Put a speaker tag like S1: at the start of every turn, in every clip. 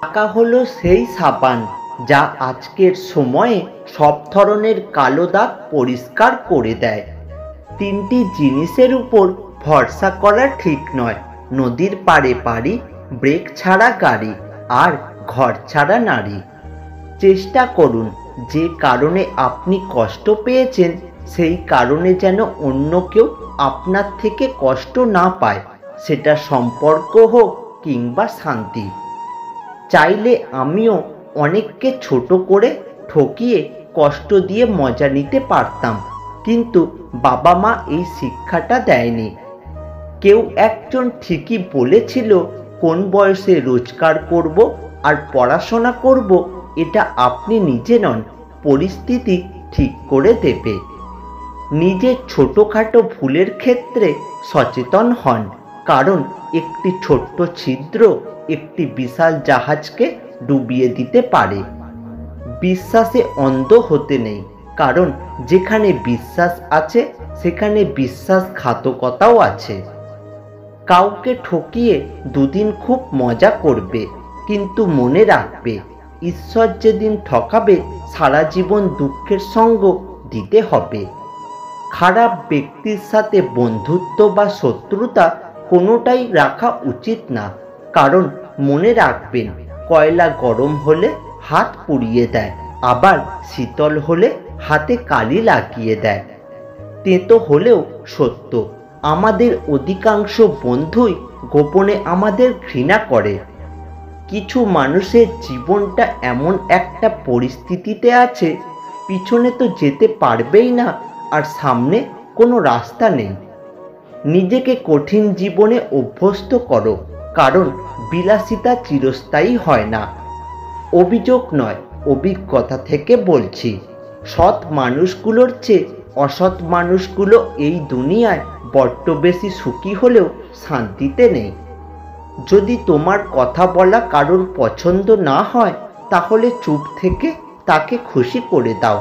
S1: টাকা হলো সেই সাবান যা আজকের সময়ে সব ধরনের কালো দাগ পরিষ্কার করে দেয়। তিনটি জিনিসের উপর ভরসা করা ঠিক নয়: নদীর পাড়ে বাড়ি, ব্রেক ছাড়া গাড়ি, আর ঘর ছাড়া নারী। চেষ্টা করুন যে কারণে আপনি কষ্ট পেয়েছেন সেই কারণে যেন অন্য কেউ আপনার থেকে কষ্ট না পায়, সেটা সম্পর্ক হোক কিংবা শান্তি। চাইলে আমিও অনেককে ছোট করে ঠকিয়ে কষ্ট দিয়ে মজা নিতে পারতাম, কিন্তু বাবা মা এই শিক্ষাটা দেয়নি। কেউ একজন ঠিকই বলেছিল, কোন বয়সে রোজগার করব আর পড়াশোনা করব এটা আপনি নিজে নন, পরিস্থিতি ঠিক করে দেবে। নিজের ছোটোখাটো ভুলের ক্ষেত্রে সচেতন হন, কারণ একটি ছোট্ট ছিদ্র একটি বিশাল জাহাজকে ডুবিয়ে দিতে পারে। বিশ্বাসে অন্ধ হতে নেই, কারণ যেখানে বিশ্বাস আছে সেখানে বিশ্বাসঘাতকতাও আছে। কাউকে ঠকিয়ে দুদিন খুব মজা করবে, কিন্তু মনে রাখবে ঈশ্বর যেদিন ঠকাবে সারা জীবন দুঃখের সঙ্গ দিতে হবে। খারাপ ব্যক্তির সাথে বন্ধুত্ব বা শত্রুতা কোনোটাই রাখা উচিত না, কারণ মনে রাখবেন কয়লা গরম হলে হাত পুড়িয়ে দেয়, আবার শীতল হলে হাতে কালি লাগিয়ে দেয়। তেতো হলেও সত্য, আমাদের অধিকাংশ বন্ধুই গোপনে আমাদের ঘৃণা করে। কিছু মানুষের জীবনটা এমন একটা পরিস্থিতিতে আছে, পিছনে তো যেতে পারবেই না আর সামনে কোনো রাস্তা নেই। নিজেকে কঠিন জীবনে অভ্যস্ত করো, কারণ বিলাসিতা চিরস্থায়ী হয় না। অভিযোগ নয়, অভিজ্ঞতা থেকে বলছি। সৎ মানুষগুলোর চেয়ে অসৎ মানুষগুলো এই দুনিয়ায় বড্ড বেশি সুখী হলেও শান্তিতে নেই। যদি তোমার কথা বলা কারোর পছন্দ না হয়, তাহলে চুপ থেকে তাকে খুশি করে দাও।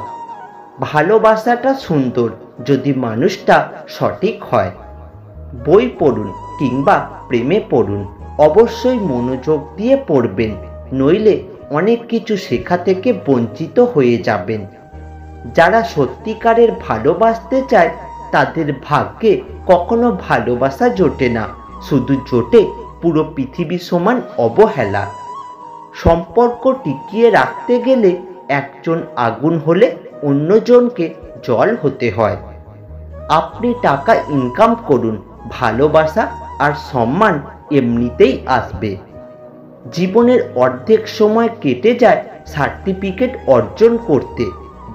S1: ভালোবাসাটা সুন্দর যদি মানুষটা সঠিক হয়। বই পড়ুন কিংবা প্রেমে পড়ুন, অবশ্যই মনোযোগ দিয়ে পড়বেন, নইলে অনেক কিছু শেখা থেকে বঞ্চিত হয়ে যাবেন। যারা সত্যিকারের ভালোবাসতে চায় তাদের ভাগ্যে কখনো ভালোবাসা জোটে না, শুধু জোটে পুরো পৃথিবী সমান অবহেলা। সম্পর্ক টিকিয়ে রাখতে গেলে একজন আগুন হলে অন্যজনকে জল হতে হয়। আপনি টাকা ইনকাম করুন, ভালোবাসা আর সম্মান এমনিতেই আসবে। জীবনের অর্ধেক সময় কেটে যায় সার্টিফিকেট অর্জন করতে,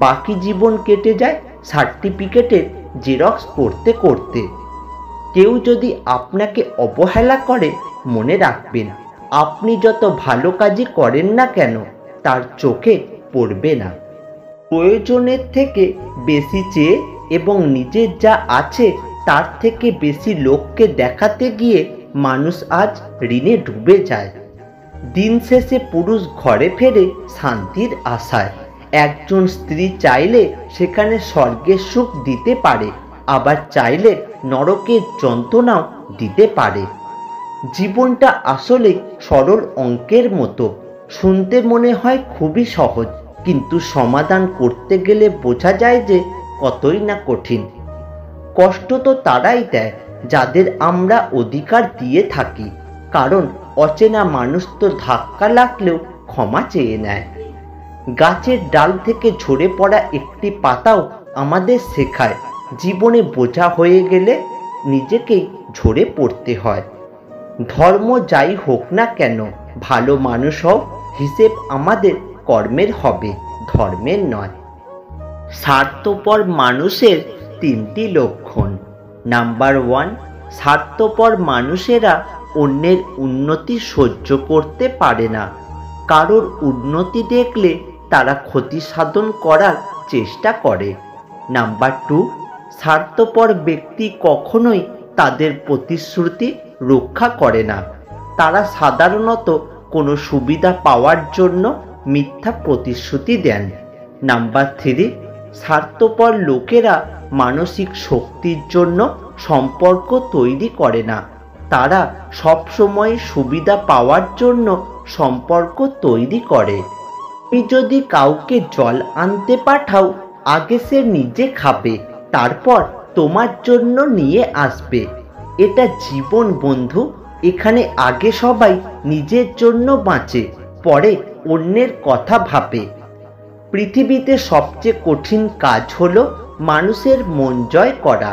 S1: বাকি জীবন কেটে যায় সার্টিফিকেটের জেরক্স করতে করতে। কেউ যদি আপনাকে অবহেলা করে, মনে রাখবেন আপনি যত ভালো কাজই করেন না কেন তার চোখে পড়বে না। প্রয়োজনের থেকে বেশি চেয়ে এবং নিজের যা আছে তার থেকে বেশি লোককে দেখাতে গিয়ে মানুষ আজ ঋণে ডুবে যায়। দিন শেষে পুরুষ ঘরে ফেরে শান্তির আশায়। একজন স্ত্রী চাইলে সেখানে স্বর্গের সুখ দিতে পারে, আবার চাইলে নরকের যন্ত্রণাও দিতে পারে। জীবনটা আসলে সরল অঙ্কের মতো, শুনতে মনে হয় খুবই সহজ, কিন্তু সমাধান করতে গেলে বোঝা যায় যে কতই না কঠিন। কষ্ট তো তারাই দেয় যাদের আমরা অধিকার দিয়ে থাকি, কারণ অচেনা মানুষ তো ধাক্কা লাগলেও ক্ষমা চেয়ে নেয়। গাছের ডাল থেকে ঝরে পড়া একটি পাতাও আমাদের শেখায় জীবনে বোঝা হয়ে গেলে নিজেকেই ঝরে পড়তে হয়। ধর্ম যাই হোক না কেন, ভালো মানুষ হও, হিসেব আমাদের কর্মের হবে, ধর্মের নয়। স্বার্থপর মানুষের তিনটি লক্ষণ। নাম্বার 1, স্বার্থপর মানুষেরা অন্যের উন্নতি সহ্য করতে পারে না। কারোর উন্নতি দেখলে তারা ক্ষতি সাধন করার চেষ্টা করে। নাম্বার 2, স্বার্থপর ব্যক্তি কখনোই তাদের প্রতিশ্রুতি রক্ষা করে না। তারা সাধারণত কোনো সুবিধা পাওয়ার জন্য মিথ্যা প্রতিশ্রুতি দেন। নাম্বার 3, স্বার্থপর লোকেরা মানসিক শক্তির জন্য সম্পর্ক তৈরি করে না, তারা সব সময় সুবিধা পাওয়ার জন্য সম্পর্ক তৈরি করে। তুমি যদি কাউকে জল আনতে পাঠাও, আগে সে নিজে খাবে, তারপর তোমার জন্য নিয়ে আসবে। এটা জীবন বন্ধু। এখানে আগে সবাই নিজের জন্য বাঁচে, পরে অন্যের কথা ভাবে। পৃথিবীতে সবচেয়ে কঠিন কাজ হলো মানুষের মন জয় করা।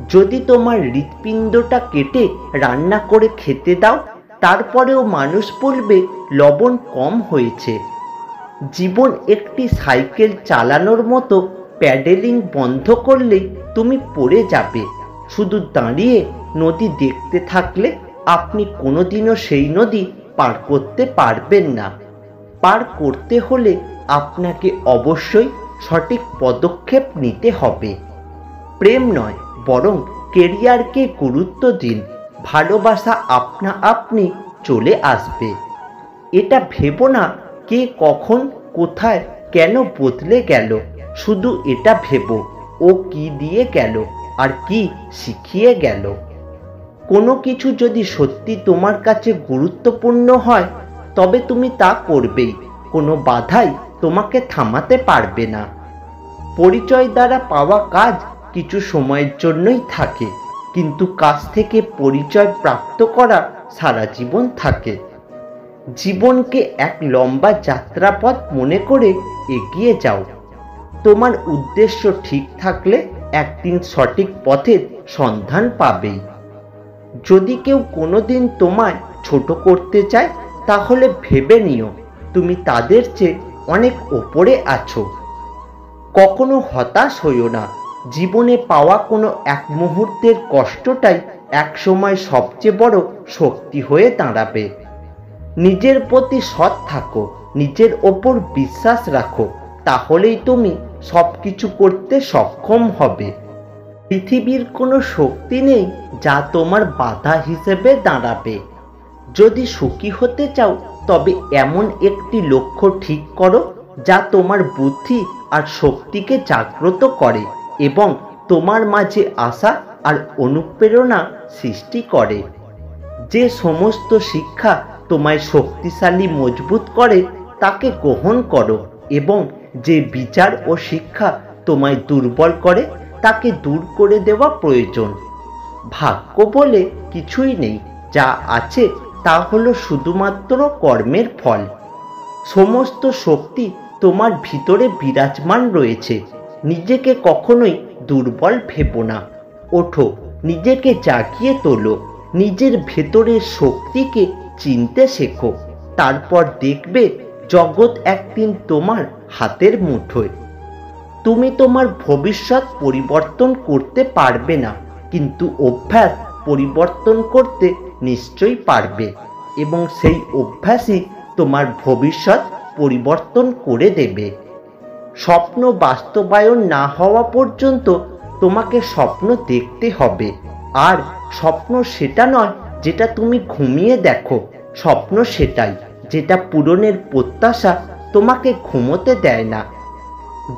S1: যদি তোমার হৃৎপিণ্ডটা কেটে রান্না করে খেতে দাও, তারপরেও মানুষ বলবে লবণ কম হয়েছে। জীবন একটি সাইকেল চালানোর মতো, প্যাডেলিং বন্ধ করলেই তুমি পড়ে যাবে। শুধু দাঁড়িয়ে নদী দেখতে থাকলে আপনি কোনোদিনও সেই নদী পার করতে পারবেন না। পার করতে হলে আপনাকে অবশ্যই সঠিক পদক্ষেপ নিতে হবে। প্রেম নয়, বরং কেরিয়ারকে গুরুত্ব দিন। ভালোবাসা আপনা আপনি চলে আসবে। এটা ভেবো না কে কখন কোথায় কেন বদলে গেল, শুধু এটা ভেবো ও কি দিয়ে গেল আর কি শিখিয়ে গেল। কোনো কিছু যদি সত্যি তোমার কাছে গুরুত্বপূর্ণ হয়, তবে তুমি তা করবেই। কোনো বাধাই তোমাকে থামাতে পারবে না। পরিচয় দ্বারা পাওয়া কাজ কিছু সময়ের জন্যই থাকে, কিন্তু কাজ থেকে পরিচয় প্রাপ্ত করা সারা জীবন থাকে। জীবনকে এক লম্বা যাত্রাপথ মনে করে এগিয়ে যাও। তোমার উদ্দেশ্য ঠিক থাকলে একদিন সঠিক পথের সন্ধান পাবেই। যদি কেউ কোনোদিন তোমায় ছোট করতে চায়, তাহলে ভেবে নিও তুমি তাদের চেয়ে অনেক ওপরে আছো। কখনো হতাশ হইও না। জীবনে পাওয়া কোনো এক মুহূর্তের কষ্টটাই একসময় সবচেয়ে বড় শক্তি হয়ে দাঁড়াবে। নিজের প্রতি সৎ থাকো, নিজের ওপর বিশ্বাস রাখো, তাহলেই তুমি সব কিছু করতে সক্ষম হবে। পৃথিবীর কোনো শক্তি নেই যা তোমার বাধা হিসেবে দাঁড়াবে। যদি সুখী হতে চাও, তবে এমন একটি লক্ষ্য ঠিক করো যা তোমার বুদ্ধি আর শক্তিকে জাগ্রত করে এবং তোমার মাঝে আশা আর অনুপ্রেরণা সৃষ্টি করে। যে সমস্ত শিক্ষা তোমায় শক্তিশালী মজবুত করে তাকে গ্রহণ করো, এবং যে বিচার ও শিক্ষা তোমায় দুর্বল করে তাকে দূর করে দেওয়া প্রয়োজন। ভাগ্য বলে কিছুই নেই, যা আছে তা হলো শুধুমাত্র কর্মের ফল। সমস্ত শক্তি তোমার ভিতরে বিরাজমান রয়েছে। নিজেকে কখনোই দুর্বল ভেবো না। ওঠো, নিজেকে জাগিয়ে তোলো, নিজের ভেতরের শক্তিকে চিনতে শেখো। তারপর দেখবে জগৎ একদিন তোমার হাতের মুঠোয়। তুমি তোমার ভবিষ্যৎ পরিবর্তন করতে পারবে না, কিন্তু অভ্যাস পরিবর্তন করতে নিশ্চয়ই পারবে, এবং সেই অভ্যাসই তোমার ভবিষ্যৎ পরিবর্তন করে দেবে। স্বপ্ন বাস্তবায়ন না হওয়া পর্যন্ত তোমাকে স্বপ্ন দেখতে হবে। আর স্বপ্ন সেটা নয় যেটা তুমি ঘুমিয়ে দেখো, স্বপ্ন সেটাই যেটা পূরণের প্রত্যাশা তোমাকে ঘুমোতে দেয় না।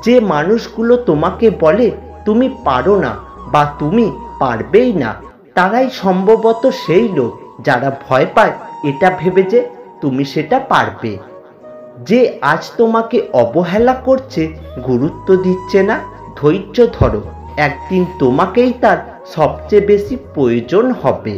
S1: যে মানুষগুলো তোমাকে বলে তুমি পারো না বা তুমি পারবেই না, তারাই সম্ভবত সেই লোক যারা ভয় পায় এটা ভেবে যে তুমি সেটা পারবে। যে আজ তোমাকে অবহেলা করছে, গুরুত্ব দিচ্ছে না, ধৈর্য ধরো, একদিন তোমাকেই তার সবচেয়ে বেশি প্রয়োজন হবে।